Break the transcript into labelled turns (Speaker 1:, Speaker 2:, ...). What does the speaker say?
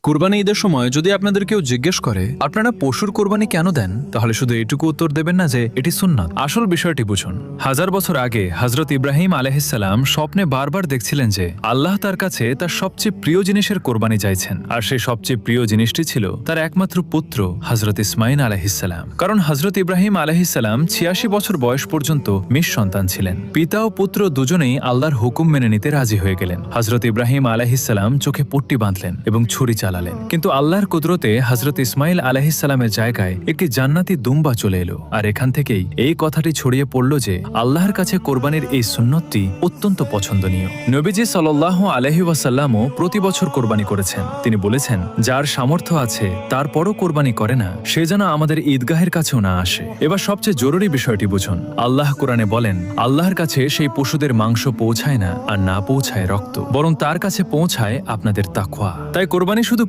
Speaker 1: কুরবানি ঈদের সময় যদি আপনাদের কেউ জিজ্ঞেস করে আপনারা পশুর কোরবানি কেন দেন, তাহলে শুধু এইটুকু উত্তর দেবেন না যে এটি সুন্নাত। আসল বিষয়টি বুঝুন। 1000 বছর আগে হযরত ইব্রাহিম আলাইহিসসালাম স্বপ্নে বারবার দেখছিলেন যে আল্লাহ তার কাছে তার সবচেয়ে প্রিয় জিনিসের কোরবানি চাইছেন, আর সেই সবচেয়ে প্রিয় জিনিসটি ছিল তার একমাত্র পুত্র হযরত ইসমাঈল আলাইহিসসালাম। কারণ হযরত ইব্রাহিম আলাইহিসসালাম 86 বছর বয়স পর্যন্ত নিঃসন্তান ছিলেন। পিতা ও পুত্র দুজনেই আল্লাহর হুকুম মেনে নিতে রাজি হয়ে গেলেন। হযরত ইব্রাহিম আলাইহিসসালাম চোখে পট্টি বাঁধলেন এবং ছুরি চালালেন, কিন্তু আল্লাহর কুদরতে হযরত ইসমাঈল আলাইহিসসালামের জায়গায় একটি জান্নাতি দুম্বা চলে এলো। আর এখান থেকেই এই কথাটি ছড়িয়ে পড়ল যে আল্লাহর কাছে কোরবানির এই সুন্নতটি অত্যন্ত পছন্দনীয়। নবীজি সাল্লাল্লাহু আলাইহি ওয়াসাল্লামও প্রতি বছর কোরবানি করেছেন। তিনি বলেছেন, যার সামর্থ্য আছে তারপরও কোরবানি করে না, সে যেন আমাদের ঈদগাহের কাছেও না আসে। এবার সবচেয়ে জরুরি বিষয়টি বুঝুন। আল্লাহ কোরআনে বলেন, আল্লাহর কাছে সেই পশুদের মাংস পৌঁছায় না, আর না পৌঁছায় রক্ত, বরং তার কাছে পৌঁছায় আপনাদের তাকওয়া। তাই কোরবানি শুধু